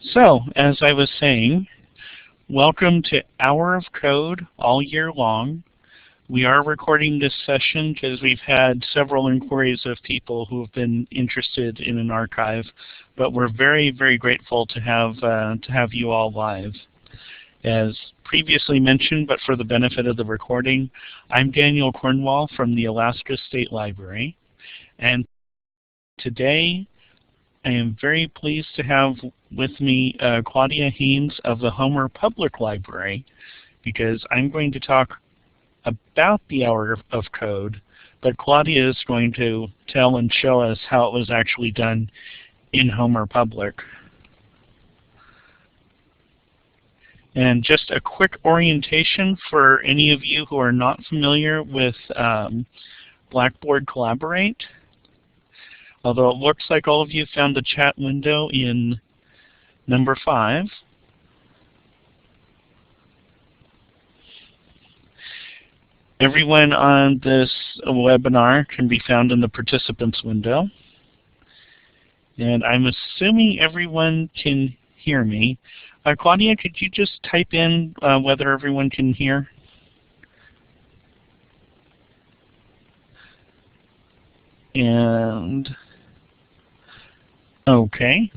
So, as I was saying, welcome to Hour of Code all year long. We are recording this session because we've had several inquiries of people who have been interested in an archive, but we're very, very grateful to have you all live. As previously mentioned, but for the benefit of the recording, I'm Daniel Cornwall from the Alaska State Library, and today I am very pleased to have with me Claudia Haynes of the Homer Public Library, because I'm going to talk about the Hour of Code, but Claudia is going to tell and show us how it was actually done in Homer Public. And just a quick orientation for any of you who are not familiar with Blackboard Collaborate. Although it looks like all of you found the chat window in number 5. Everyone on this webinar can be found in the participants window. And I'm assuming everyone can hear me. Claudia, could you just type in whether everyone can hear? And okay.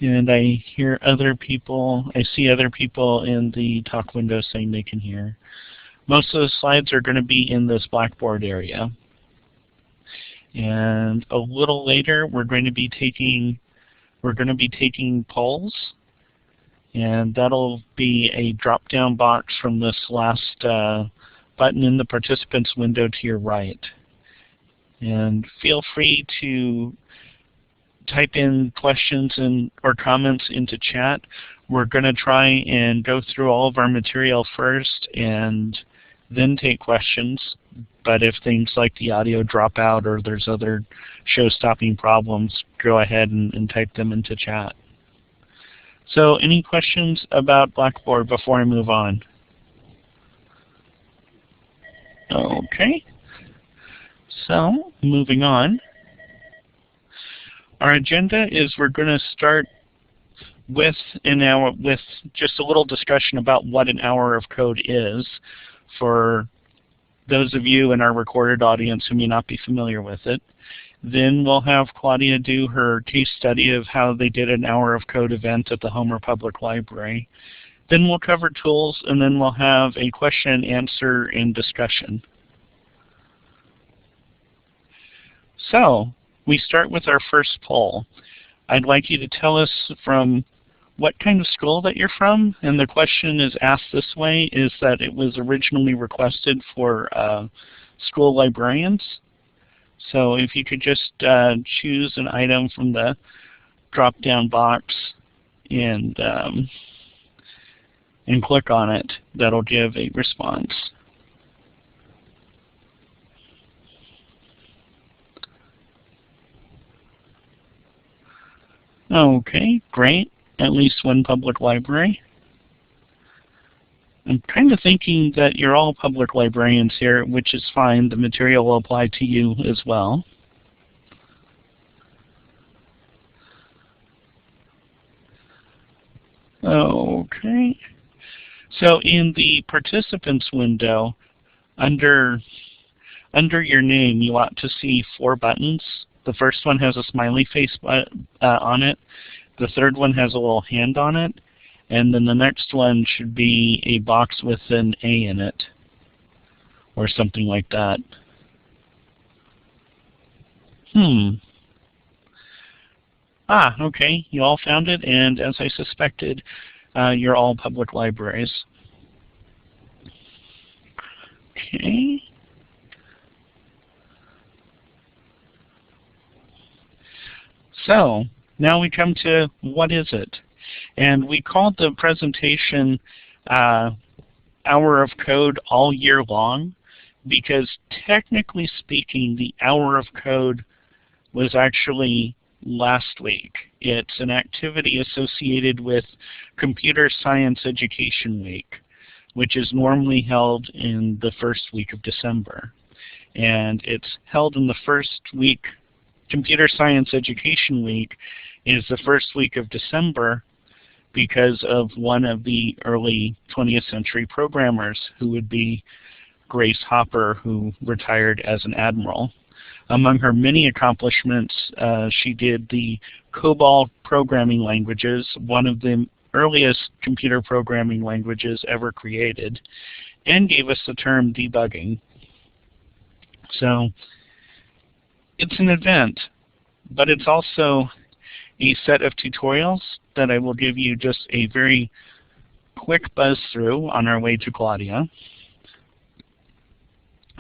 And I hear other people, I see other people in the talk window saying they can hear. Most of the slides are going to be in this Blackboard area. And a little later we're going to be taking polls, and that'll be a drop-down box from this last button in the participants window to your right. And feel free to type in questions or comments into chat. We're going to try and go through all of our material first and then take questions. But if things like the audio drop out or there's other show-stopping problems, go ahead and type them into chat. So any questions about Blackboard before I move on? Okay. So moving on. Our agenda is we're going to start with just a little discussion about what an hour of code is for those of you in our recorded audience who may not be familiar with it. Then we'll have Claudia do her case study of how they did an hour of code event at the Homer Public Library. Then we'll cover tools, and then we'll have a question and answer and discussion. So we start with our first poll. I'd like you to tell us from what kind of school that you're from, and the question is asked this way, is that it was originally requested for school librarians. So if you could just choose an item from the drop-down box and click on it, that'll give a response. Okay, great. At least one public library. I'm kind of thinking that you're all public librarians here, which is fine. The material will apply to you as well. Okay. So in the participants window, under your name, you ought to see 4 buttons. The first one has a smiley face on it. The third one has a little hand on it. And then the next one should be a box with an A in it, or something like that. Okay, you all found it, and as I suspected, you're all public libraries. Okay. So, now we come to what is it? And we called the presentation Hour of Code all year long because technically speaking, the Hour of Code was actually last week. It's an activity associated with Computer Science Education Week, which is normally held in the first week of December. And it's held in the first week Computer Science Education Week is the first week of December because of one of the early 20th century programmers, who would be Grace Hopper, who retired as an admiral. Among her many accomplishments, she did the COBOL programming languages, one of the earliest computer programming languages ever created, and gave us the term debugging. So it's an event, but it's also a set of tutorials that I will give you just a very quick buzz through on our way to Claudia.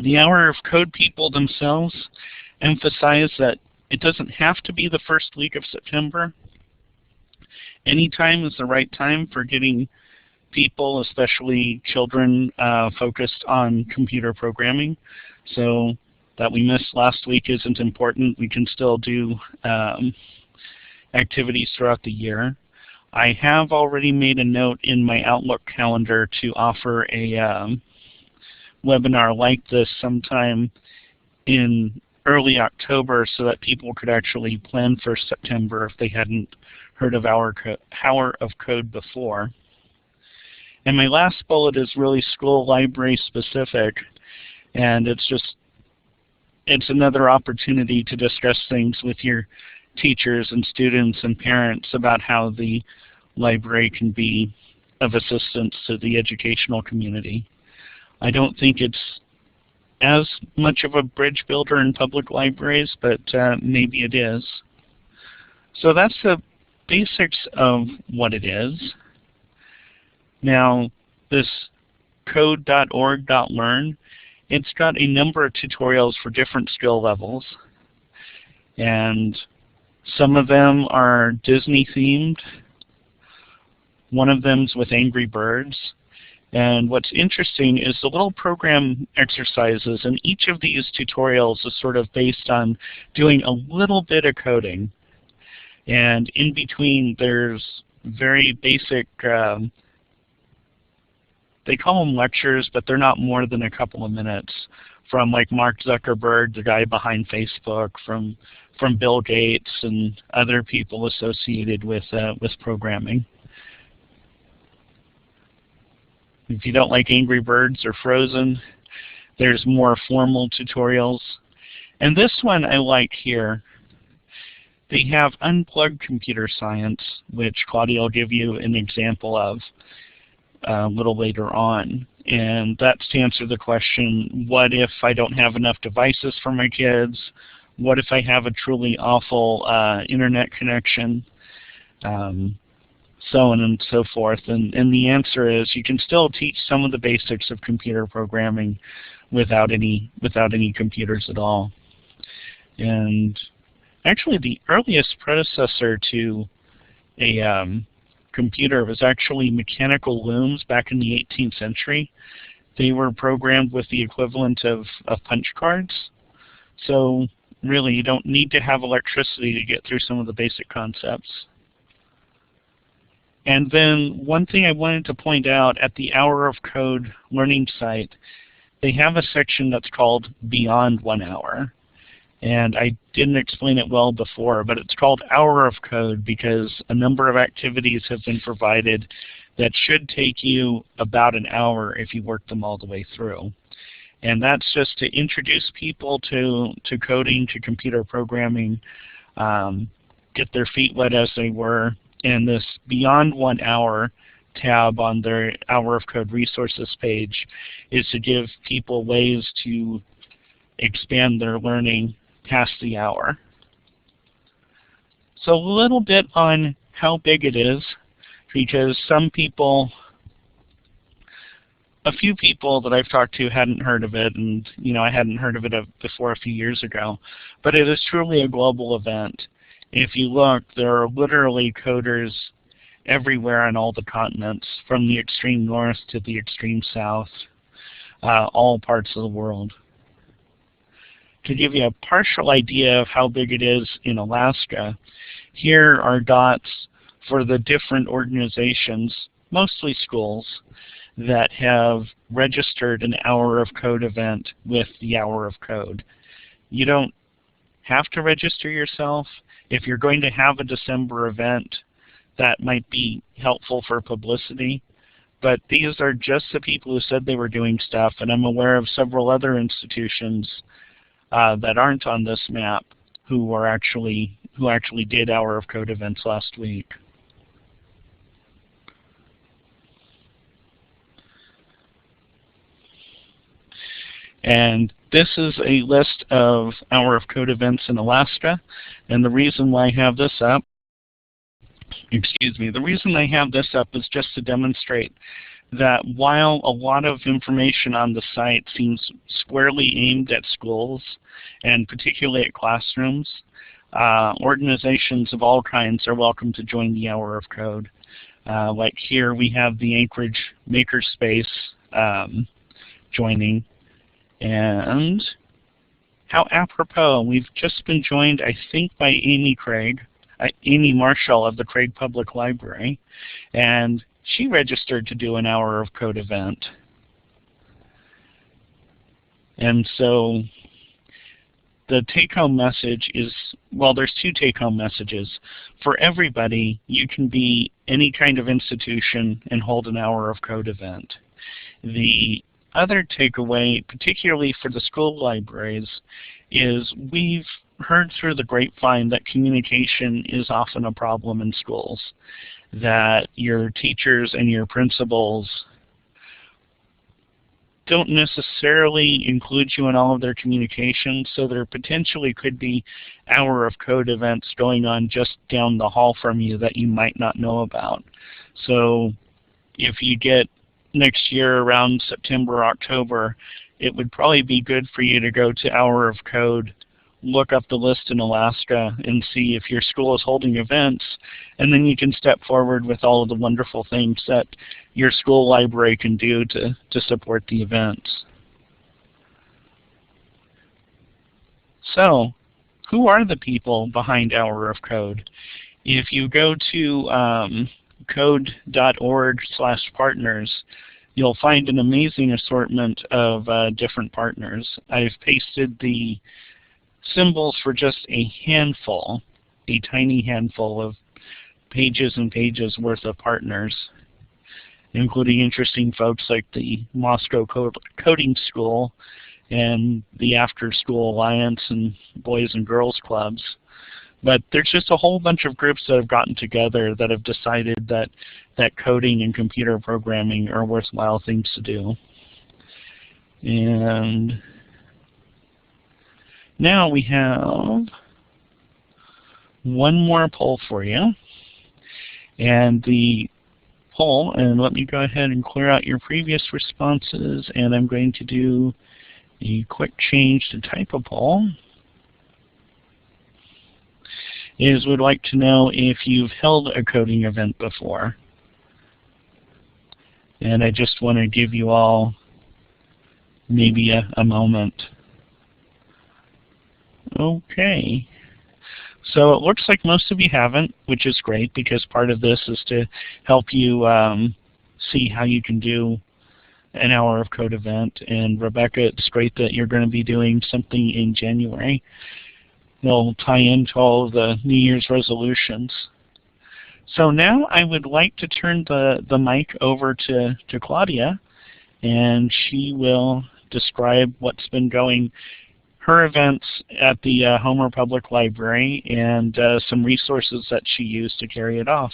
The Hour of Code people themselves emphasize that it doesn't have to be the first week of September. Any time is the right time for getting people, especially children, focused on computer programming. So that we missed last week isn't important. We can still do activities throughout the year. I have already made a note in my Outlook calendar to offer a webinar like this sometime in early October so that people could actually plan for September if they hadn't heard of Hour of Code before. And my last bullet is really school library specific, and it's another opportunity to discuss things with your teachers and students and parents about how the library can be of assistance to the educational community. I don't think it's as much of a bridge builder in public libraries, but maybe it is. So that's the basics of what it is. Now, this code.org.learn, it's got a number of tutorials for different skill levels, and some of them are Disney themed. One of them's with Angry Birds. And what's interesting is the little program exercises, and each of these tutorials is sort of based on doing a little bit of coding. And in between, there's very basic, they call them lectures, but they're not more than a couple of minutes, from like Mark Zuckerberg, the guy behind Facebook, from Bill Gates and other people associated with programming. If you don't like Angry Birds or Frozen, there's more formal tutorials. And this one I like here. They have Unplugged Computer Science, which Claudia will give you an example of a little later on. And that's to answer the question, what if I don't have enough devices for my kids? What if I have a truly awful internet connection? So on and so forth. And the answer is you can still teach some of the basics of computer programming without any computers at all. And actually the earliest predecessor to a computer was actually mechanical looms back in the 18th century. They were programmed with the equivalent of punch cards. So really you don't need to have electricity to get through some of the basic concepts. And then one thing I wanted to point out, at the Hour of Code learning site, they have a section that's called Beyond 1 Hour. And I didn't explain it well before, but it's called Hour of Code because a number of activities have been provided that should take you about an hour if you work them all the way through. And that's just to introduce people to coding, to computer programming, get their feet wet as they were. And this Beyond 1 Hour tab on their Hour of Code resources page is to give people ways to expand their learning past the hour. So a little bit on how big it is, because some people, a few people that I've talked to hadn't heard of it, and I hadn't heard of it before a few years ago. But it is truly a global event. If you look, there are literally coders everywhere on all the continents, from the extreme north to the extreme south, all parts of the world. To give you a partial idea of how big it is in Alaska, here are dots for the different organizations, mostly schools, that have registered an Hour of Code event with the Hour of Code. You don't have to register yourself. If you're going to have a December event, that might be helpful for publicity. But these are just the people who said they were doing stuff, and I'm aware of several other institutions that aren't on this map who actually did Hour of Code events last week. And this is a list of Hour of Code events in Alaska, and the reason why I have this up, the reason I have this up is just to demonstrate that while a lot of information on the site seems squarely aimed at schools, and particularly at classrooms, organizations of all kinds are welcome to join the Hour of Code. Like here we have the Anchorage Makerspace joining. And how apropos, we've just been joined, I think, by Amy Marshall of the Craig Public Library, and she registered to do an Hour of Code event. And so the take-home message is, well, there's two take-home messages. For everybody, you can be any kind of institution and hold an Hour of Code event. The other takeaway, particularly for the school libraries, is we've heard through the grapevine that communication is often a problem in schools, that your teachers and your principals don't necessarily include you in all of their communication, so there potentially could be Hour of Code events going on just down the hall from you that you might not know about. So if you get next year around September, October, it would probably be good for you to go to Hour of Code, look up the list in Alaska, and see if your school is holding events, and then you can step forward with all of the wonderful things that your school library can do to support the events. So, who are the people behind Hour of Code? If you go to code.org/partners, you'll find an amazing assortment of different partners. I've pasted the symbols for just a handful, a tiny handful of pages and pages worth of partners, including interesting folks like the Moscow Coding School and the After School Alliance and Boys and Girls Clubs. But there's just a whole bunch of groups that have gotten together that have decided that coding and computer programming are worthwhile things to do. And now we have one more poll for you. And the poll, and let me go ahead and clear out your previous responses, and I'm going to do a quick change to type a poll. Is would like to know if you've held a coding event before. And I just want to give you all maybe a moment. Okay. So it looks like most of you haven't, which is great because part of this is to help you see how you can do an Hour of Code event. And Rebecca, it's great that you're going to be doing something in January. They'll tie into all of the New Year's resolutions. So now I would like to turn the mic over to Claudia, and she will describe what's been going, her events at the Homer Public Library, and some resources that she used to carry it off.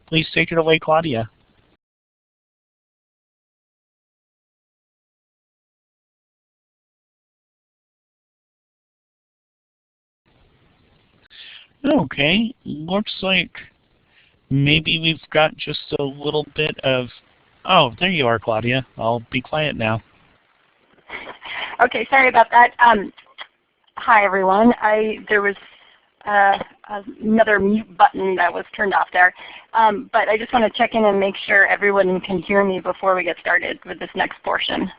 Please take it away, Claudia. Okay, looks like maybe we've got just a little bit of, oh, there you are, Claudia. I'll be quiet now. Okay, sorry about that. Hi, everyone. There was another mute button that was turned off there. But I just want to check in and make sure everyone can hear me before we get started with this next portion.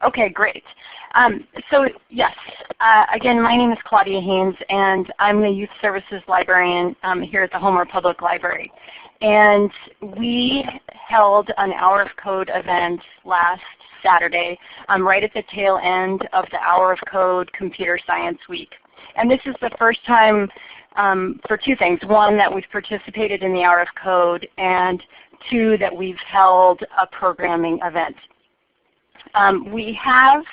Okay, great. So yes, again, my name is Claudia Haynes, and I'm the Youth Services Librarian here at the Homer Public Library. And we held an Hour of Code event last Saturday, right at the tail end of the Hour of Code Computer Science Week. And this is the first time for two things. One, that we've participated in the Hour of Code, and two, that we've held a programming event. We have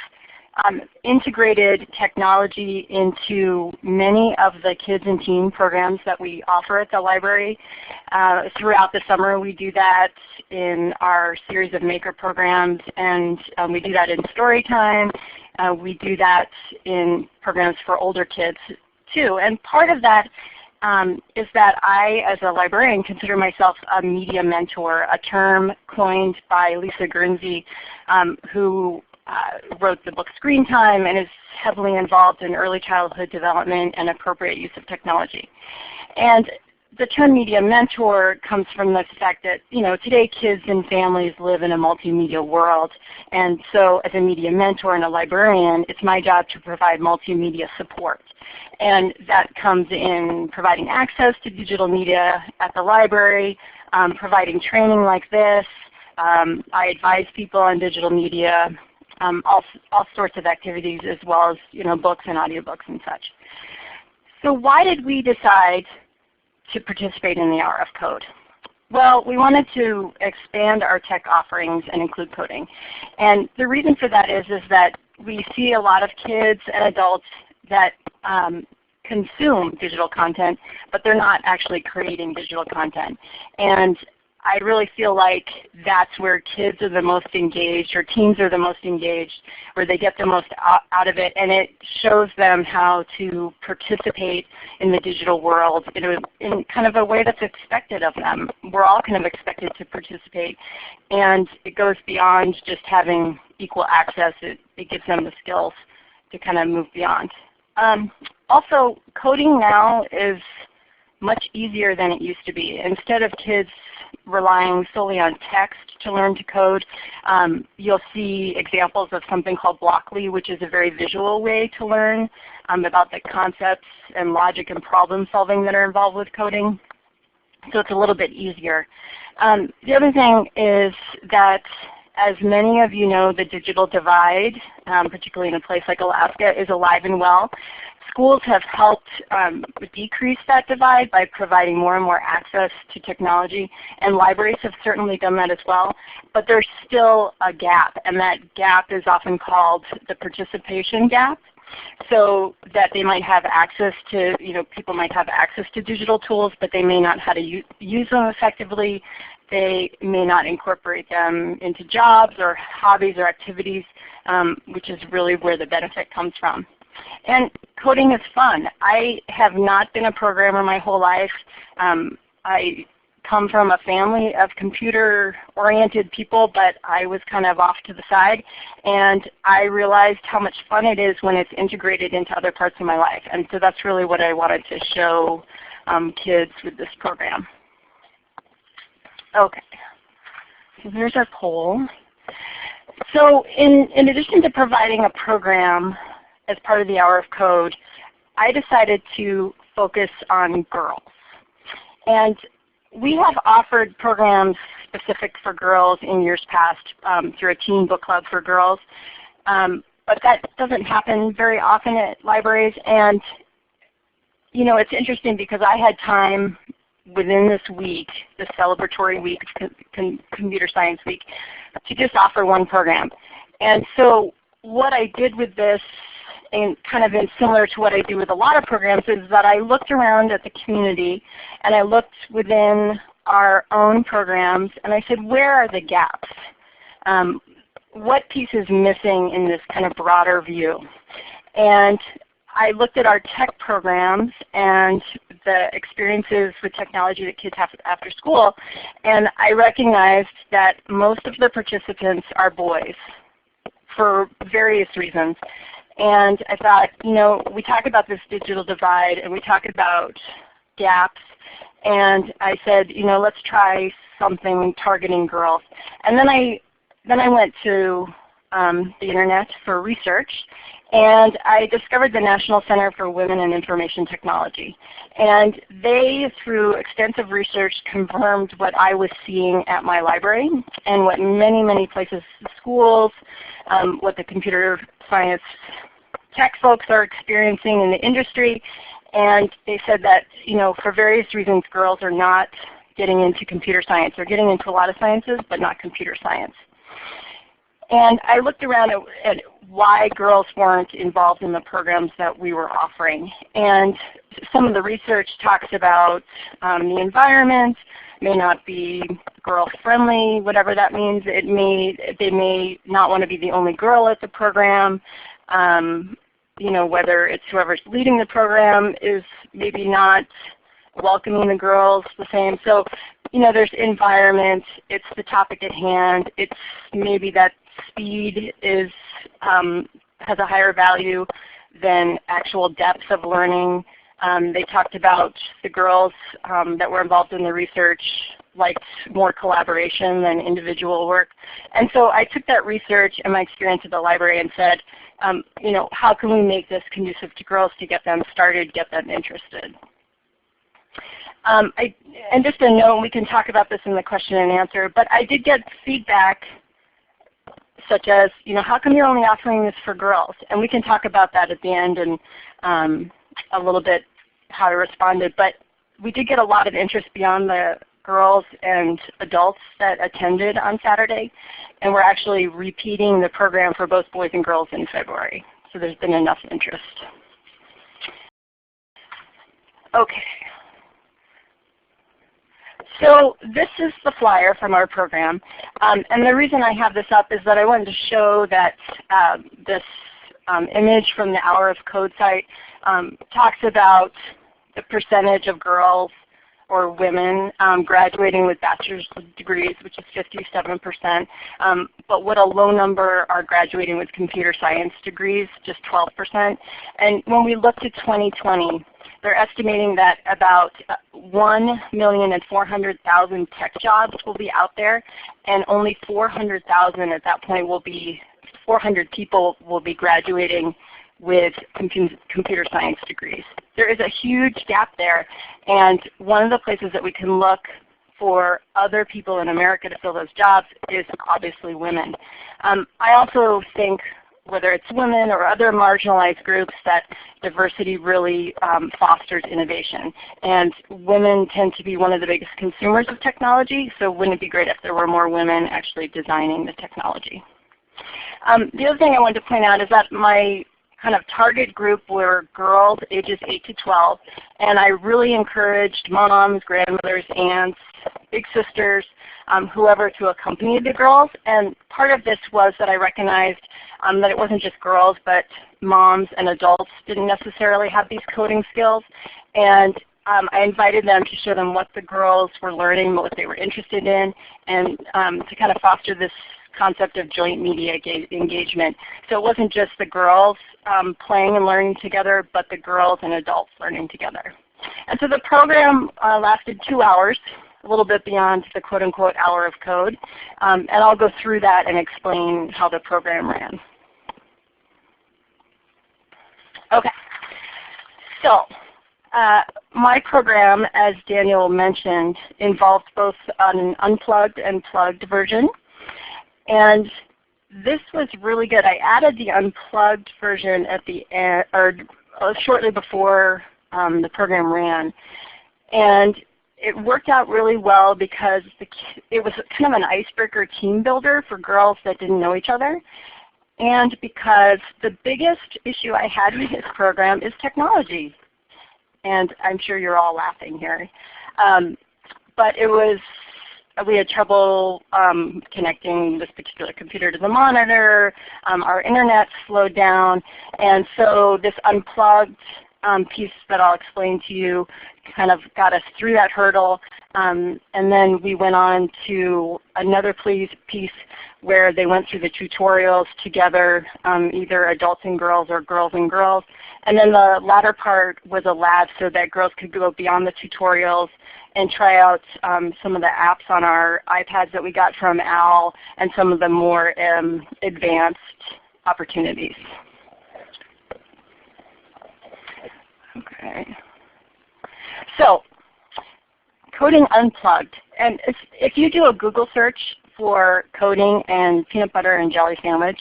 integrated technology into many of the kids and teen programs that we offer at the library. Throughout the summer we do that in our series of maker programs, and we do that in story time. We do that in programs for older kids too. And part of that is that I, as a librarian, consider myself a media mentor, a term coined by Lisa Guernsey, who wrote the book Screen Time and is heavily involved in early childhood development and appropriate use of technology. And the term media mentor comes from the fact that, today kids and families live in a multimedia world. And so as a media mentor and a librarian, it's my job to provide multimedia support. And that comes in providing access to digital media at the library, providing training like this. I advise people on digital media, all sorts of activities, as well as books and audiobooks and such. So why did we decide to participate in the Hour of Code? Well, we wanted to expand our tech offerings and include coding. And the reason for that is that we see a lot of kids and adults that consume digital content, but they're not actually creating digital content. And I really feel like that's where kids are the most engaged, or teens are the most engaged, where they get the most out of it, and it shows them how to participate in the digital world in kind of a way that's expected of them. We're all kind of expected to participate, and it goes beyond just having equal access. It gives them the skills to kind of move beyond. Also, coding now is much easier than it used to be. Instead of kids relying solely on text to learn to code, you'll see examples of something called Blockly, which is a very visual way to learn about the concepts and logic and problem solving that are involved with coding. So it's a little bit easier. The other thing is that, as many of you know, the digital divide, particularly in a place like Alaska, is alive and well. Schools have helped decrease that divide by providing more and more access to technology, and libraries have certainly done that as well. But there's still a gap, and that gap is often called the participation gap. So that they might have access to, people might have access to digital tools, but they may not know how to use them effectively. They may not incorporate them into jobs or hobbies or activities, which is really where the benefit comes from. And coding is fun. I have not been a programmer my whole life. I come from a family of computer-oriented people, but I was kind of off to the side. And I realized how much fun it is when it's integrated into other parts of my life. And so that's really what I wanted to show kids with this program. Okay, so here's our poll. So in addition to providing a program as part of the Hour of Code, I decided to focus on girls. And we have offered programs specific for girls in years past through a teen book club for girls, but that doesn't happen very often at libraries. And it's interesting because I had time within this week, this celebratory week, Computer Science Week, to just offer one program. And so what I did with this, and kind of similar to what I do with a lot of programs, is that I looked around at the community and I looked within our own programs and I said, where are the gaps? What piece is missing in this kind of broader view? And I looked at our tech programs and the experiences with technology that kids have after school, and I recognized that most of the participants are boys for various reasons. And I thought, we talk about this digital divide and we talk about gaps, and I said, let's try something targeting girls. And then I went to the internet for research, and I discovered the National Center for Women in Information Technology. And they, through extensive research, confirmed what I was seeing at my library and what many, many places, schools, what the computer science tech folks are experiencing in the industry. And they said that, for various reasons, girls are not getting into computer science. They're getting into a lot of sciences, but not computer science. And I looked around at why girls weren't involved in the programs that we were offering. And some of the research talks about the environment may not be girl-friendly, whatever that means. They may not want to be the only girl at the program. Whether it's whoever's leading the program is maybe not welcoming the girls the same. So, there's environment, it's the topic at hand, it's maybe that speed has a higher value than actual depth of learning. They talked about the girls that were involved in the research liked more collaboration than individual work. And so I took that research and my experience at the library and said, how can we make this conducive to girls to get them started, get them interested? And just a note, we can talk about this in the question and answer, but I did get feedback such as, how come you're only offering this for girls? And we can talk about that at the end and a little bit how I responded. But we did get a lot of interest beyond the girls and adults that attended on Saturday, and we're actually repeating the program for both boys and girls in February. So there's been enough interest. Okay. So this is the flyer from our program, and the reason I have this up is that I wanted to show that this image from the Hour of Code site talks about the percentage of girls or women graduating with bachelor's degrees, which is 57%, but what a low number are graduating with computer science degrees, just 12%. And when we look to 2020, they're estimating that about 1,400,000 tech jobs will be out there, and only 400,000 at that point will be, 400 people will be graduating with computer science degrees. There is a huge gap there, and one of the places that we can look for other people in America to fill those jobs is obviously women. I also think, whether it's women or other marginalized groups, that diversity really fosters innovation. And women tend to be one of the biggest consumers of technology, so wouldn't it be great if there were more women actually designing the technology? The other thing I wanted to point out is that my kind of target group were girls ages 8 to 12, and I really encouraged moms, grandmothers, aunts, big sisters, whoever to accompany the girls. And part of this was that I recognized that it wasn't just girls, but moms and adults didn't necessarily have these coding skills. And I invited them to show them what the girls were learning, what they were interested in, and to kind of foster this concept of joint media engagement. So it wasn't just the girls playing and learning together, but the girls and adults learning together. And so the program lasted 2 hours, a little bit beyond the quote-unquote hour of code. And I'll go through that and explain how the program ran. Okay. So my program, as Daniel mentioned, involved both an unplugged and plugged version. And this was really good. I added the unplugged version at the end, or shortly before the program ran. And it worked out really well because it was kind of an icebreaker team builder for girls that didn't know each other. And because the biggest issue I had with this program is technology. And I'm sure you're all laughing here. But we had trouble connecting this particular computer to the monitor. Our internet slowed down. And so this unplugged piece that I'll explain to you kind of got us through that hurdle. And then we went on to another piece where they went through the tutorials together, either adults and girls or girls and girls. And then the latter part was a lab so that girls could go beyond the tutorials and try out some of the apps on our iPads that we got from OWL and some of the more advanced opportunities. Okay. So, coding unplugged. And if you do a Google search for coding and peanut butter and jelly sandwich,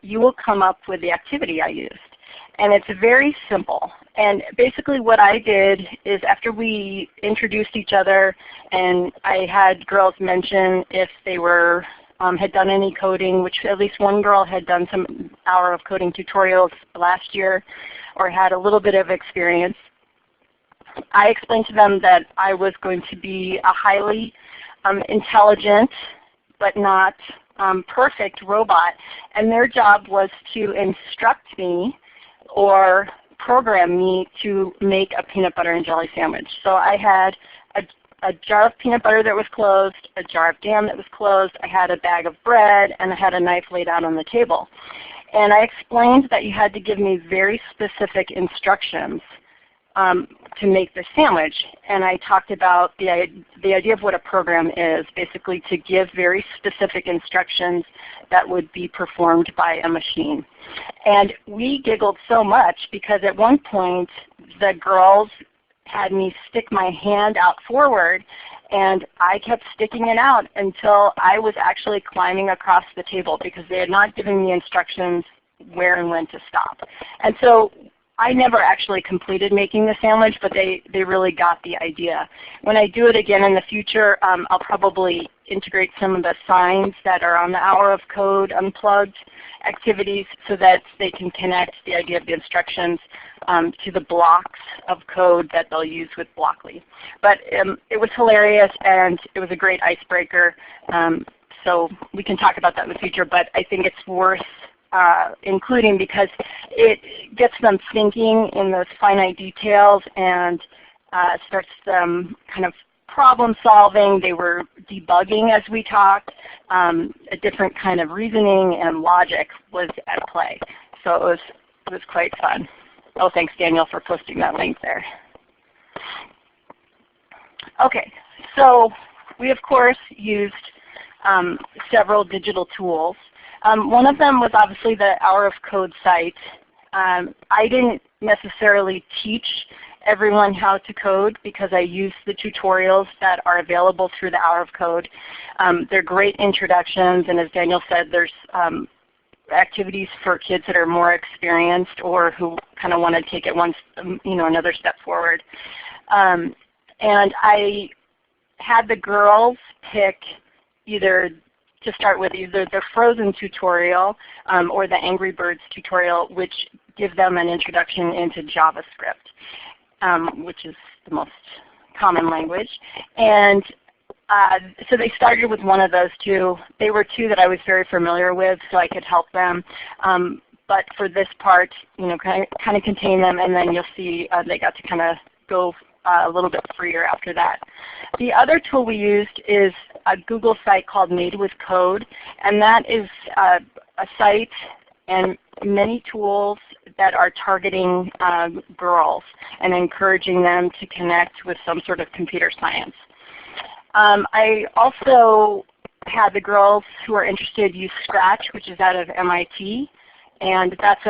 you will come up with the activity I used. And it's very simple. And basically what I did is after we introduced each other and I had girls mention if they were had done any coding, which at least one girl had done some hour of coding tutorials last year or had a little bit of experience. I explained to them that I was going to be a highly intelligent but not perfect robot, and their job was to instruct me or program me to make a peanut butter and jelly sandwich. So I had a jar of peanut butter that was closed, a jar of jam that was closed, I had a bag of bread, and I had a knife laid out on the table. And I explained that you had to give me very specific instructions to make the sandwich. And I talked about the idea of what a program is, basically to give very specific instructions that would be performed by a machine. And we giggled so much because at one point the girls had me stick my hand out forward, and I kept sticking it out until I was actually climbing across the table because they had not given me instructions where and when to stop. And so I never actually completed making the sandwich, but they really got the idea. When I do it again in the future, I'll probably integrate some of the signs that are on the Hour of Code Unplugged activities so that they can connect the idea of the instructions to the blocks of code that they'll use with Blockly. But it was hilarious and it was a great icebreaker. So we can talk about that in the future, but I think it's worth including because it gets them thinking in those finite details and starts them kind of problem solving. They were debugging as we talked. A different kind of reasoning and logic was at play. So it was quite fun. Oh, thanks Daniel for posting that link there. Okay, so we of course used several digital tools. One of them was obviously the Hour of Code site. I didn't necessarily teach everyone how to code because I used the tutorials that are available through the Hour of Code. They're great introductions, and as Daniel said, there's activities for kids that are more experienced or who kind of want to take it another step forward. And I had the girls pick to start with either the Frozen tutorial or the Angry Birds tutorial, which give them an introduction into JavaScript, which is the most common language. And so they started with one of those two. They were two that I was very familiar with, so I could help them. But for this part, kind of contain them, and then you'll see they got to kind of go a little bit freer after that. The other tool we used is a Google site called Made with Code, and that is a site and many tools that are targeting girls and encouraging them to connect with some sort of computer science. I also had the girls who are interested use Scratch, which is out of MIT. And that's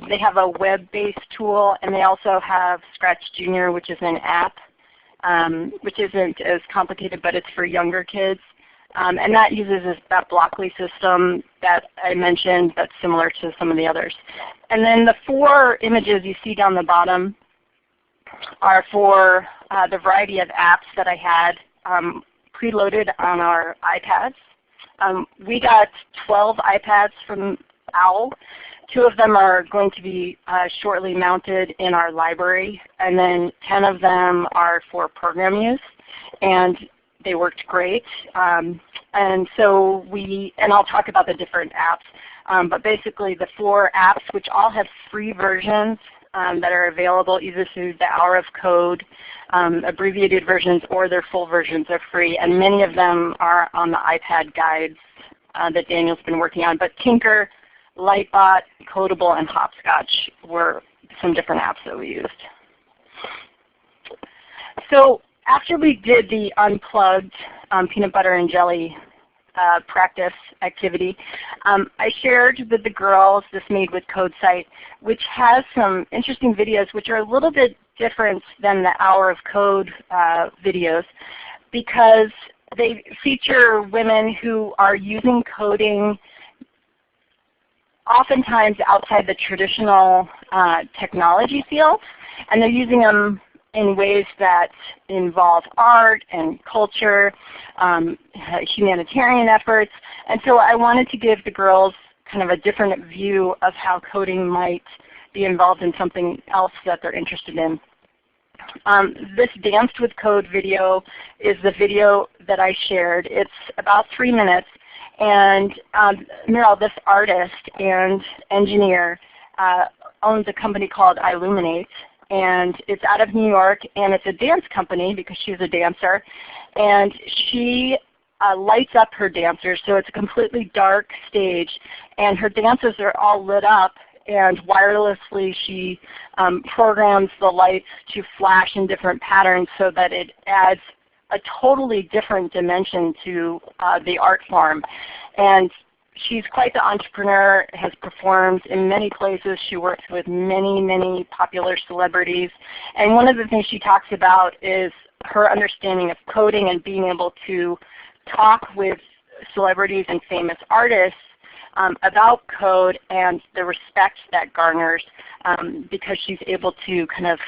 they have a web-based tool, and they also have Scratch Junior, which is an app, which isn't as complicated, but it's for younger kids. And that uses that Blockly system that I mentioned that's similar to some of the others. And then the 4 images you see down the bottom are for the variety of apps that I had preloaded on our iPads. We got 12 iPads from OWL. 2 of them are going to be shortly mounted in our library, and then 10 of them are for program use, and they worked great. And so and I'll talk about the different apps, but basically the 4 apps, which all have free versions that are available either through the Hour of Code, abbreviated versions, or their full versions are free, and many of them are on the iPad guides that Daniel's been working on. But Tynker, Lightbot, Codable, and Hopscotch were some different apps that we used. So after we did the Unplugged peanut butter and jelly practice activity, I shared with the girls this Made with Code site, which has some interesting videos which are a little bit different than the Hour of Code videos, because they feature women who are using coding oftentimes outside the traditional technology fields, and they're using them in ways that involve art and culture, humanitarian efforts. And so I wanted to give the girls kind of a different view of how coding might be involved in something else that they're interested in. This Danced with Code video is the video that I shared. It's about 3 minutes. And Meryl, this artist and engineer, owns a company called Illuminate. And it's out of New York, and it's a dance company because she's a dancer. And she lights up her dancers, so it's a completely dark stage. And her dancers are all lit up, and wirelessly she programs the lights to flash in different patterns so that it adds a totally different dimension to the art form. And she's quite the entrepreneur, has performed in many places. She works with many, many popular celebrities. And one of the things she talks about is her understanding of coding and being able to talk with celebrities and famous artists about code and the respect that garners, because she's able to kind of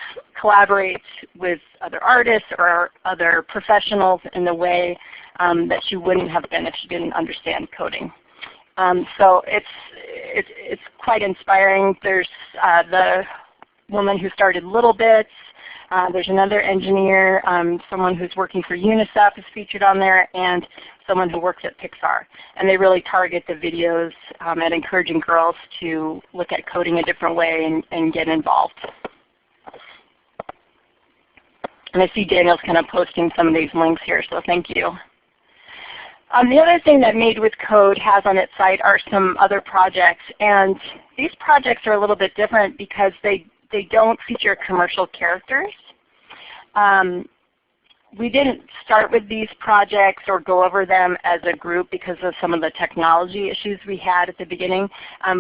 collaborate with other artists or other professionals in the way that she wouldn't have been if she didn't understand coding. So it's quite inspiring. There's the woman who started Little Bits. There's another engineer, someone who's working for UNICEF is featured on there, and someone who works at Pixar. And they really target the videos at encouraging girls to look at coding a different way and get involved. And I see Daniel's kind of posting some of these links here, so thank you. The other thing that Made with Code has on its site are some other projects. And these projects are a little bit different because they don't feature commercial characters. We didn't start with these projects or go over them as a group because of some of the technology issues we had at the beginning.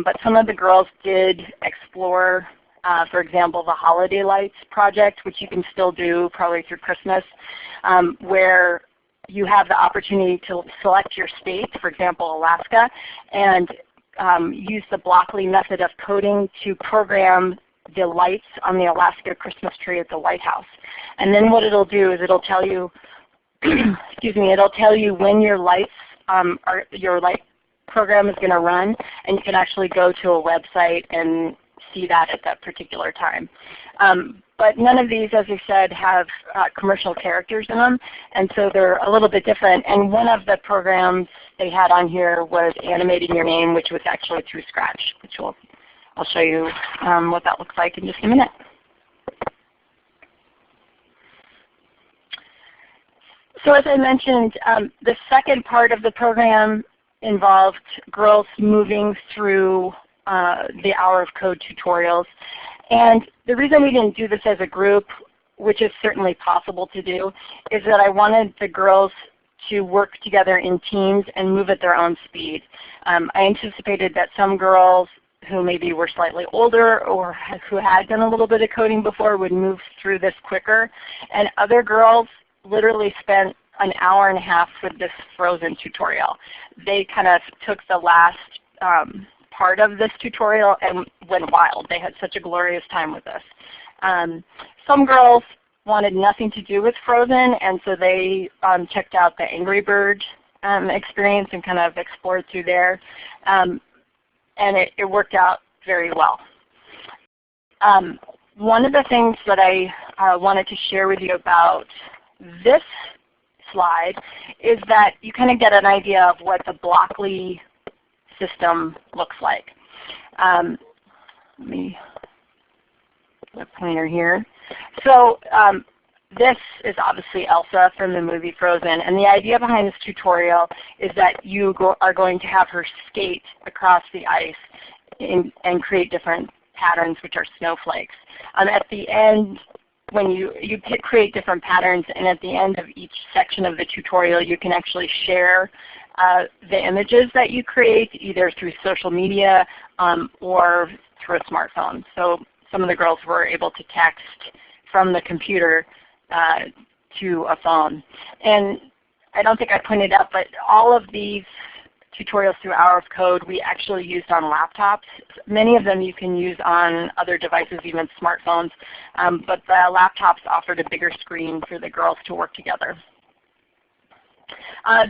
But some of the girls did explore, for example, the Holiday Lights project, which you can still do probably through Christmas, where you have the opportunity to select your state, for example, Alaska, and use the Blockly method of coding to program the lights on the Alaska Christmas tree at the White House. And then what it'll do is it'll tell you, excuse me, it'll tell you when your lights, your light program is going to run, and you can actually go to a website and see that at that particular time. But none of these, as I said, have commercial characters in them, and so they're a little bit different. And one of the programs they had on here was animating your name, which was actually through Scratch, which I'll show you what that looks like in just a minute. So as I mentioned, the second part of the program involved girls moving through the Hour of Code tutorials. And the reason we didn't do this as a group, which is certainly possible to do, is that I wanted the girls to work together in teams and move at their own speed. I anticipated that some girls who maybe were slightly older or who had done a little bit of coding before would move through this quicker. And other girls literally spent an hour and a half with this Frozen tutorial. They kind of took the last part of this tutorial and went wild. They had such a glorious time with this. Some girls wanted nothing to do with Frozen, and so they checked out the Angry Bird experience and kind of explored through there. And it worked out very well. One of the things that I wanted to share with you about this slide is that you kind of get an idea of what the Blockly system looks like. Let me put a pointer here. So this is obviously Elsa from the movie Frozen, and the idea behind this tutorial is that you are going to have her skate across the ice and create different patterns, which are snowflakes. At the end, when you create different patterns, and at the end of each section of the tutorial you can actually share the images that you create either through social media or through a smartphone. So some of the girls were able to text from the computer to a phone. And I don't think I pointed out, but all of these tutorials through Hour of Code we actually used on laptops. Many of them you can use on other devices, even smartphones, but the laptops offered a bigger screen for the girls to work together.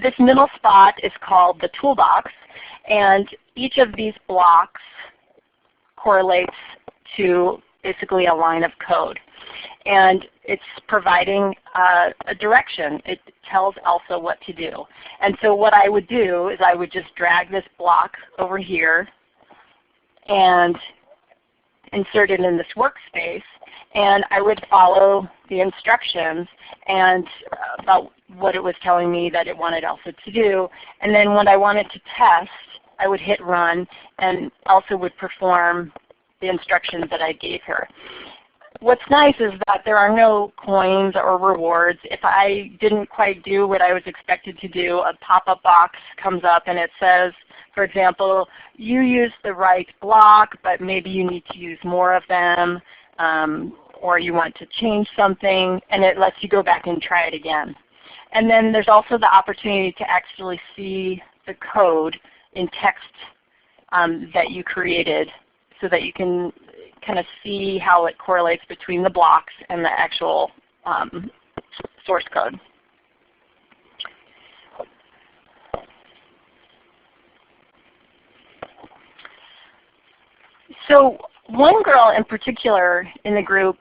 This middle spot is called the toolbox, and each of these blocks correlates to basically a line of code. And it's providing a direction. It tells Elsa what to do. And so what I would do is I would just drag this block over here and insert it in this workspace, and I would follow the instructions and about what it was telling me that it wanted Elsa to do. And then when I wanted to test, I would hit run, and Elsa would perform the instructions that I gave her. What's nice is that there are no coins or rewards. If I didn't quite do what I was expected to do, a pop-up box comes up and it says, for example, you used the right block, but maybe you need to use more of them, or you want to change something, and it lets you go back and try it again. And then there's also the opportunity to actually see the code in text that you created so that you can kind of see how it correlates between the blocks and the actual source code. So one girl in particular in the group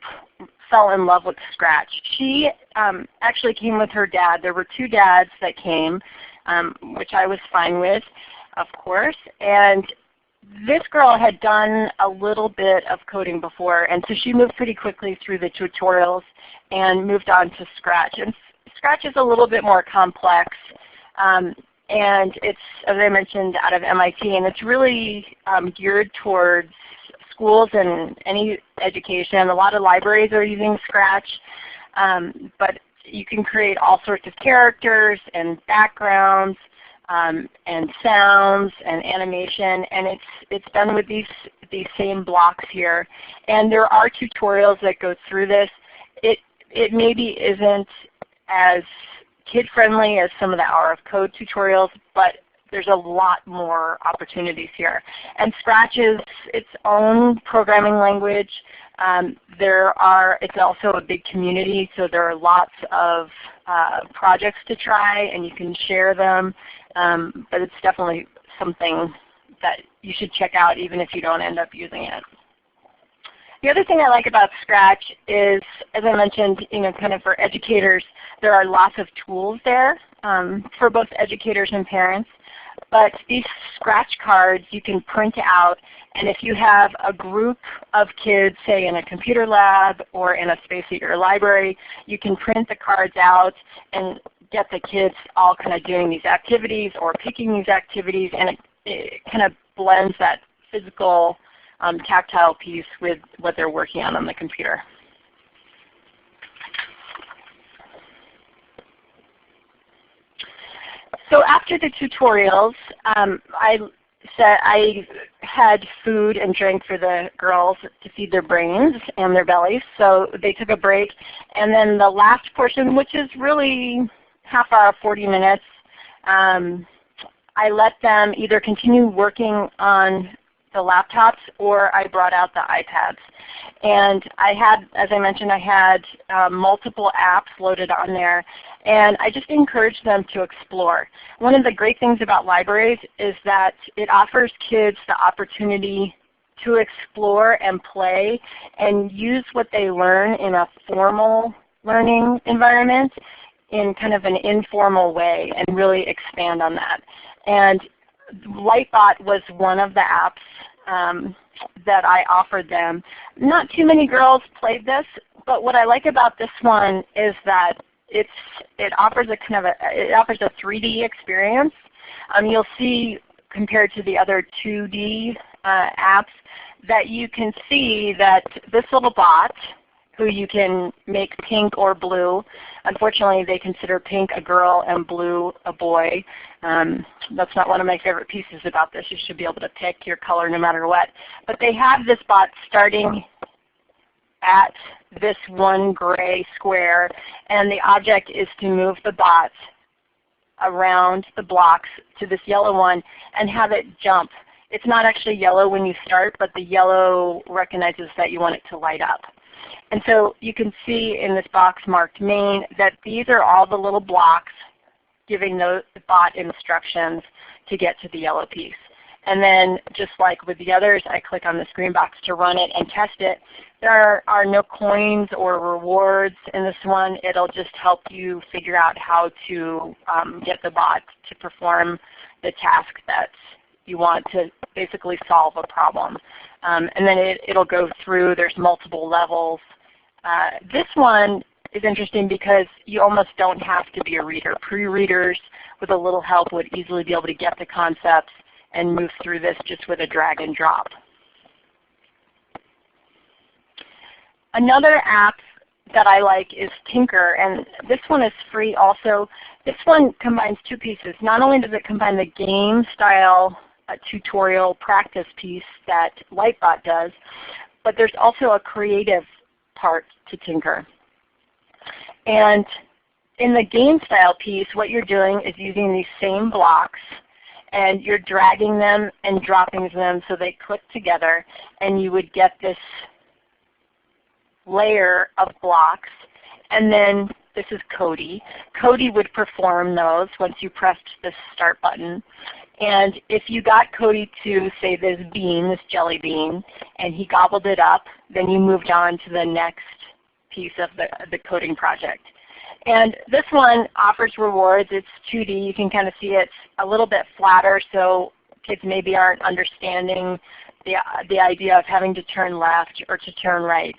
fell in love with Scratch. She actually came with her dad. There were two dads that came, which I was fine with, of course. And this girl had done a little bit of coding before, and so she moved pretty quickly through the tutorials and moved on to Scratch. And Scratch is a little bit more complex, and it's, as I mentioned, out of MIT, and it's really geared towards schools and any education. A lot of libraries are using Scratch, but you can create all sorts of characters and backgrounds, and sounds and animation, and it's done with these same blocks here. And there are tutorials that go through this. It maybe isn't as kid-friendly as some of the Hour of Code tutorials, but there's a lot more opportunities here. And Scratch is its own programming language. It's also a big community, so there are lots of projects to try, and you can share them. But it's definitely something that you should check out even if you don't end up using it. The other thing I like about Scratch is, as I mentioned, kind of for educators, there are lots of tools there for both educators and parents. But these scratch cards you can print out, and if you have a group of kids, say in a computer lab or in a space at your library, you can print the cards out and get the kids all kind of doing these activities or picking these activities, and it kind of blends that physical tactile piece with what they're working on the computer. So after the tutorials, I had food and drink for the girls to feed their brains and their bellies. So they took a break. And then the last portion, which is really half hour, 40 minutes, I let them either continue working on the laptops or I brought out the iPads. And I had, as I mentioned, I had multiple apps loaded on there, and I just encouraged them to explore. One of the great things about libraries is that it offers kids the opportunity to explore and play and use what they learn in a formal learning environment in kind of an informal way and really expand on that. And Lightbot was one of the apps that I offered them. Not too many girls played this, but what I like about this one is that it offers a 3D experience. You'll see compared to the other 2D apps that you can see that this little bot who you can make pink or blue. Unfortunately, they consider pink a girl and blue a boy. That's not one of my favorite pieces about this. You should be able to pick your color no matter what. But they have this bot starting at this one gray square, and the object is to move the bot around the blocks to this yellow one and have it jump. It's not actually yellow when you start, but the yellow recognizes that you want it to light up. And so you can see in this box marked main that these are all the little blocks giving the bot instructions to get to the yellow piece. And then just like with the others, I click on this green box to run it and test it. There are no coins or rewards in this one. It'll just help you figure out how to get the bot to perform the task that you want to basically solve a problem. And then it'll go through. There's multiple levels. This one is interesting because you almost don't have to be a reader. Pre-readers with a little help would easily be able to get the concepts and move through this just with a drag and drop. Another app that I like is Tynker, and this one is free also. This one combines two pieces. Not only does it combine the game style tutorial practice piece that Lightbot does, but there's also a creative part to Tynker. And in the game style piece, what you're doing is using these same blocks, and you're dragging them and dropping them so they click together, and you would get this layer of blocks. And then this is Cody. Cody would perform those once you pressed this start button. And if you got Cody to say this bean, this jelly bean, and he gobbled it up, then you moved on to the next piece of the coding project. And this one offers rewards. It's 2D. You can kind of see it's a little bit flatter, so kids maybe aren't understanding the idea of having to turn left or to turn right.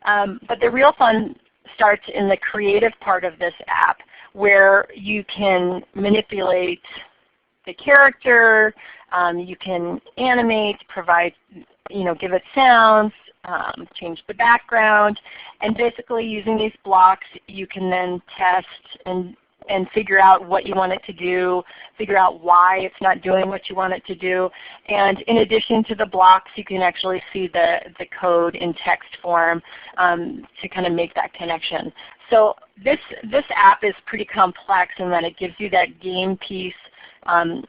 But the real fun starts in the creative part of this app, where you can manipulate the character, you can animate, provide, give it sounds, change the background, and basically using these blocks you can then test and figure out what you want it to do, figure out why it's not doing what you want it to do. And in addition to the blocks, you can actually see the code in text form to kind of make that connection. So this app is pretty complex in that it gives you that game piece and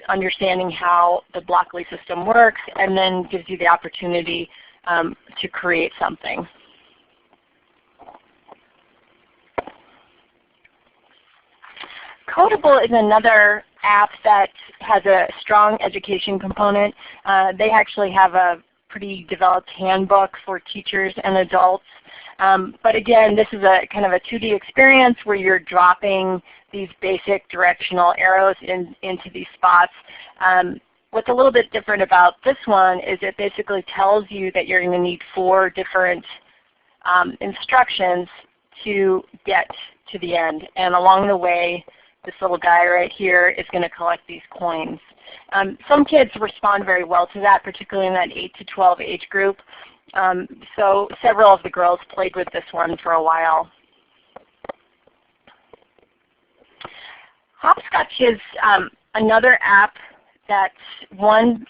understanding how the Blockly system works, and then gives you the opportunity to create something. Codable is another app that has a strong education component. They actually have a pretty developed handbook for teachers and adults. But again, this is a kind of a 2D experience where you're dropping these basic directional arrows into these spots. What's a little bit different about this one is it basically tells you that you're going to need 4 different instructions to get to the end. And along the way, this little guy right here is going to collect these coins. Some kids respond very well to that, particularly in that 8 to 12 age group. So several of the girls played with this one for a while. Hopscotch is another app that one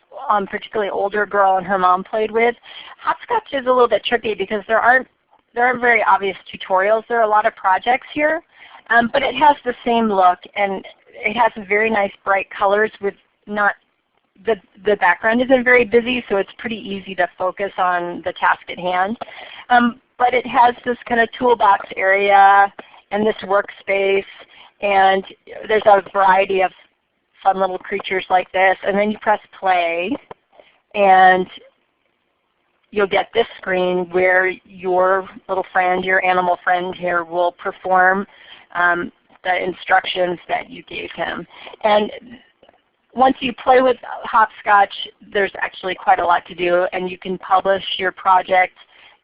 particularly older girl and her mom played with. Hopscotch is a little bit tricky because there aren't very obvious tutorials. There are a lot of projects here, but it has the same look, and it has very nice bright colors with not the background isn't very busy, so it's pretty easy to focus on the task at hand. But it has this kind of toolbox area and this workspace, and there's a variety of fun little creatures like this. And then you press play, and you'll get this screen where your little friend, your animal friend here, will perform the instructions that you gave him. And once you play with Hopscotch, there's actually quite a lot to do, and you can publish your project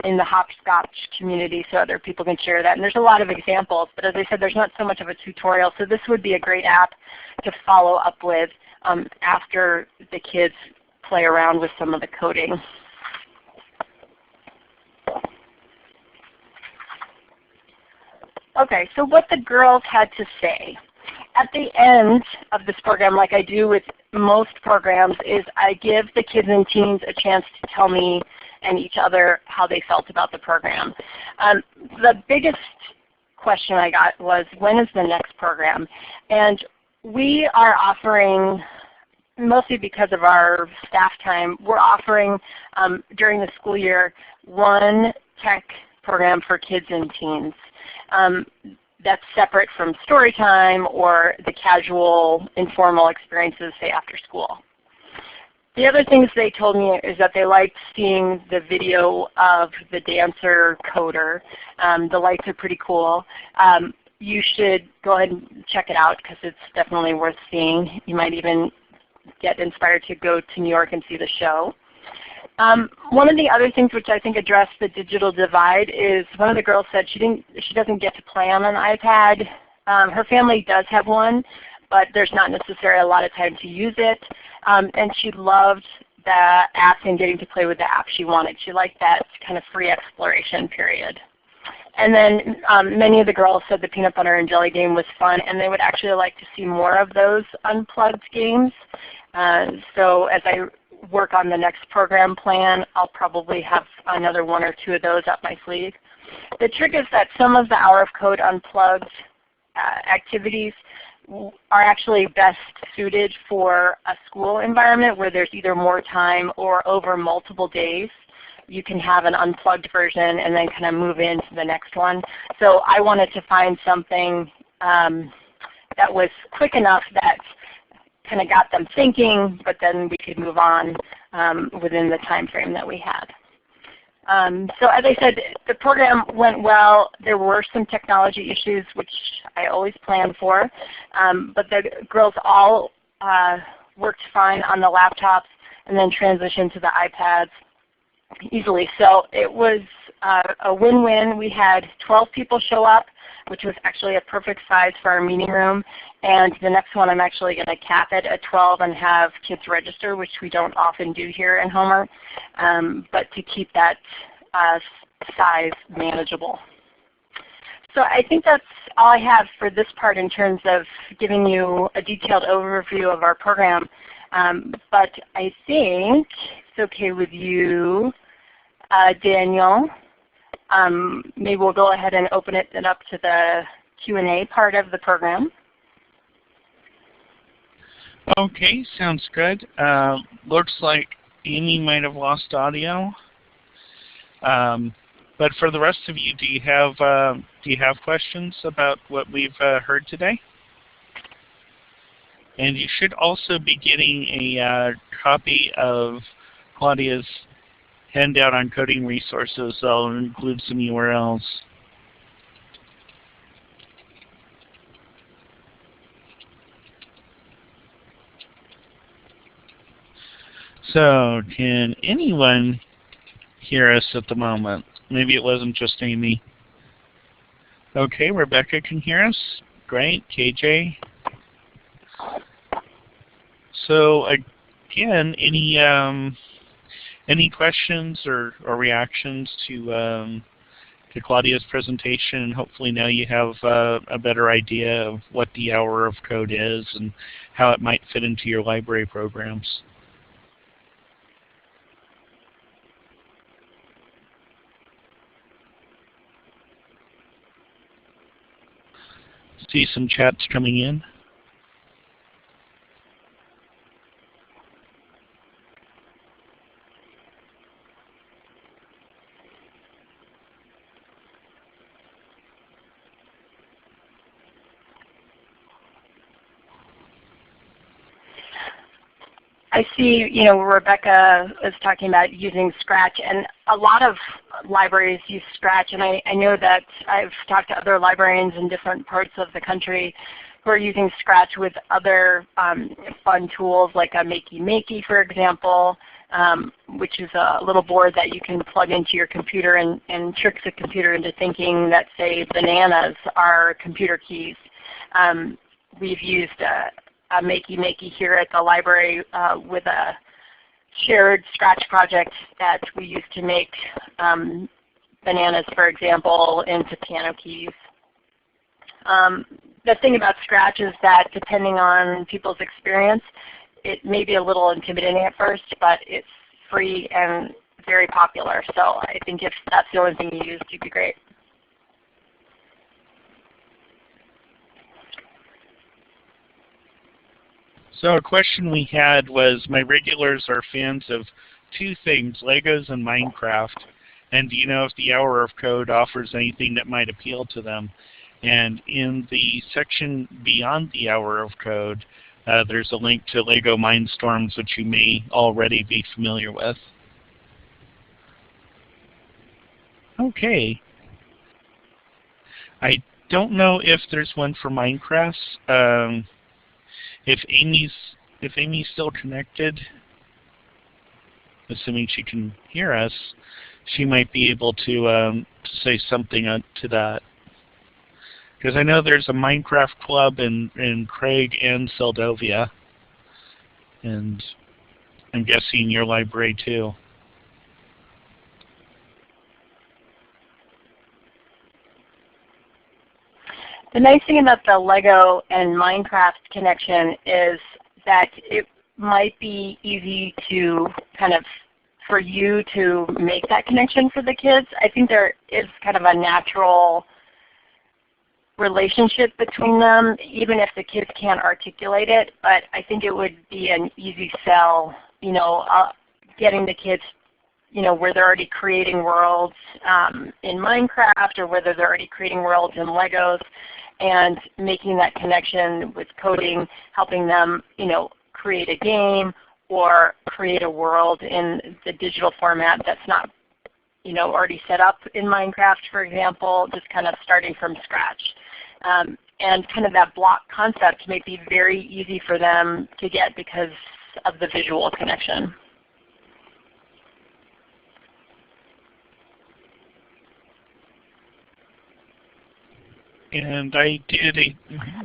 in the Hopscotch community so other people can share that. And there's a lot of examples, but as I said, there's not so much of a tutorial, so this would be a great app to follow up with after the kids play around with some of the coding. Okay, so what the girls had to say. At the end of this program, like I do with most programs, is I give the kids and teens a chance to tell me and each other how they felt about the program. The biggest question I got was, when is the next program? And we are offering, mostly because of our staff time, we're offering during the school year one tech program for kids and teens. That's separate from story time or the casual, informal experiences, say, after school. The other things they told me is that they liked seeing the video of the dancer coder. The lights are pretty cool. You should go ahead and check it out because it's definitely worth seeing. You might even get inspired to go to New York and see the show. One of the other things which I think addressed the digital divide is one of the girls said she doesn't get to play on an iPad. Her family does have one, but there's not necessarily a lot of time to use it. And she loved the app and getting to play with the app she wanted. She liked that kind of free exploration period. And then many of the girls said the peanut butter and jelly game was fun, and they would actually like to see more of those unplugged games. So as I work on the next program plan, I'll probably have another one or two of those up my sleeve. The trick is that some of the Hour of Code Unplugged activities are actually best suited for a school environment where there's either more time or over multiple days. You can have an unplugged version and then kind of move into the next one. So I wanted to find something that was quick enough that kind of got them thinking, but then we could move on within the time frame that we had. So as I said, the program went well. There were some technology issues, which I always plan for, but the girls all worked fine on the laptops and then transitioned to the iPads easily. So it was a win-win. We had 12 people show up, which was actually a perfect size for our meeting room. And the next one I'm actually going to cap it at 12 and have kids register, which we don't often do here in Homer, but to keep that size manageable. So I think that's all I have for this part in terms of giving you a detailed overview of our program. But I think it's okay with you, Daniel. Maybe we'll go ahead and open it up to the Q&A part of the program. Okay, sounds good. Looks like Amy might have lost audio. But for the rest of you, do you have questions about what we've heard today? And you should also be getting a copy of Claudia's handout on coding resources. I'll include some URLs. So, can anyone hear us at the moment? Maybe it wasn't just Amy. Okay, Rebecca can hear us. Great. KJ. So again, any questions or reactions to Claudia's presentation? Hopefully now you have a better idea of what the Hour of Code is and how it might fit into your library programs. See some chats coming in. I see, Rebecca is talking about using Scratch, and a lot of libraries use Scratch, and I know that I've talked to other librarians in different parts of the country who are using Scratch with other fun tools like a Makey, for example, which is a little board that you can plug into your computer and tricks the computer into thinking that, say, bananas are computer keys. We've used a Makey here at the library with a shared Scratch project that we used to make bananas, for example, into piano keys. The thing about Scratch is that depending on people's experience, it may be a little intimidating at first, but it's free and very popular. So I think if that's the only thing you use, you'd be great. So a question we had was, my regulars are fans of two things, Legos and Minecraft. And do you know if the Hour of Code offers anything that might appeal to them? And in the section beyond the Hour of Code, there's a link to Lego Mindstorms, which you may already be familiar with. Okay. I don't know if there's one for Minecraft. If Amy's still connected, assuming she can hear us, she might be able to say something to that. Because I know there's a Minecraft club in Craig and Seldovia, and I'm guessing your library too. The nice thing about the Lego and Minecraft connection is that it might be easy to kind of, for you to make that connection for the kids. I think there is kind of a natural relationship between them, even if the kids can't articulate it. But I think it would be an easy sell, getting the kids, where they're already creating worlds in Minecraft, or whether they're already creating worlds in Legos, and making that connection with coding, helping them, create a game or create a world in the digital format that's not, already set up in Minecraft, for example, just kind of starting from scratch. And kind of that block concept may be very easy for them to get because of the visual connection. And I did a...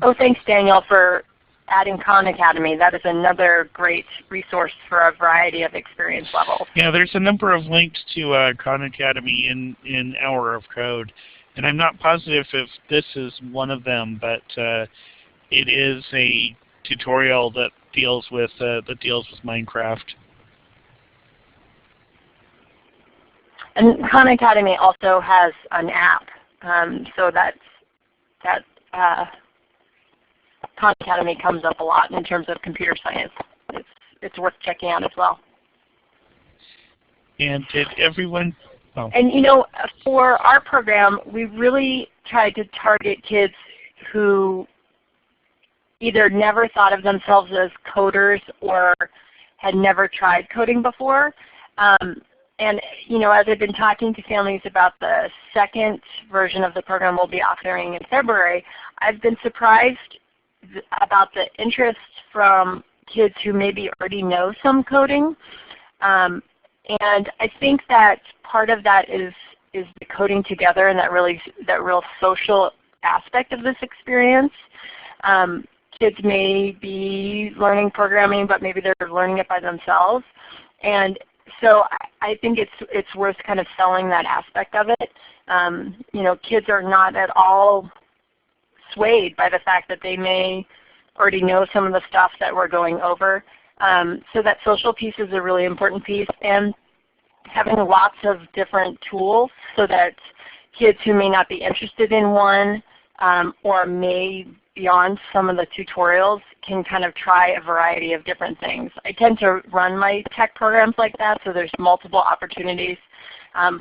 Oh, thanks, Daniel, for adding Khan Academy. That is another great resource for a variety of experience levels. Yeah, there's a number of links to Khan Academy in Hour of Code. And I'm not positive if this is one of them, but it is a tutorial that deals with Minecraft. And Khan Academy also has an app, so that Khan Academy comes up a lot in terms of computer science. It's worth checking out as well. And did everyone? Oh. And for our program, we really tried to target kids who either never thought of themselves as coders or had never tried coding before. And as I've been talking to families about the second version of the program we'll be offering in February, I've been surprised about the interest from kids who maybe already know some coding. And I think that part of that is the coding together and that real social aspect of this experience. Kids may be learning programming, but maybe they're learning it by themselves. And so I think it's worth kind of selling that aspect of it. Kids are not at all swayed by the fact that they may already know some of the stuff that we're going over. So that social piece is a really important piece, and having lots of different tools so that kids who may not be interested in one or may beyond some of the tutorials can kind of try a variety of different things. I tend to run my tech programs like that, so there's multiple opportunities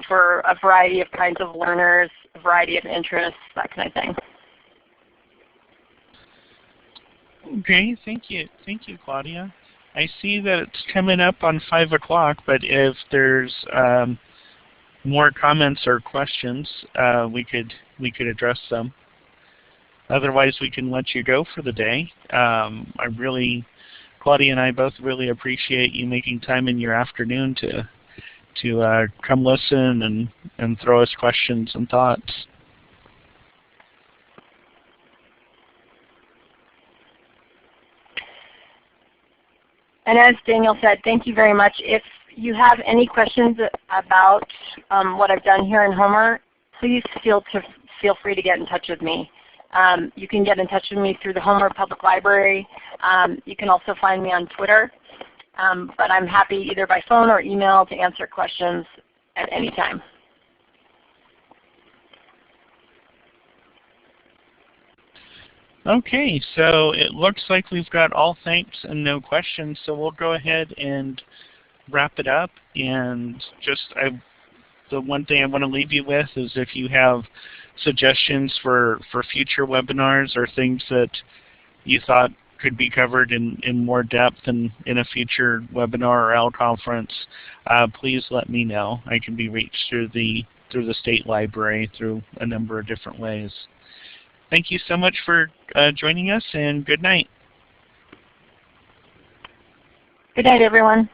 for a variety of kinds of learners, a variety of interests, that kind of thing. Okay, thank you, Claudia. I see that it's coming up on 5 o'clock, but if there's more comments or questions, we could address them. Otherwise, we can let you go for the day. Claudia and I both really appreciate you making time in your afternoon to come listen and throw us questions and thoughts. And as Daniel said, thank you very much. If you have any questions about what I've done here in Homer, please feel free to get in touch with me. You can get in touch with me through the Homer Public Library. You can also find me on Twitter. But I'm happy either by phone or email to answer questions at any time. Okay, so it looks like we've got all thanks and no questions, so we'll go ahead and wrap it up. And just the one thing I want to leave you with is if you have suggestions for future webinars or things that you thought could be covered in more depth in a future webinar or OWL conference, please let me know. I can be reached through the state library through a number of different ways. Thank you so much for joining us, and good night. Good night, everyone.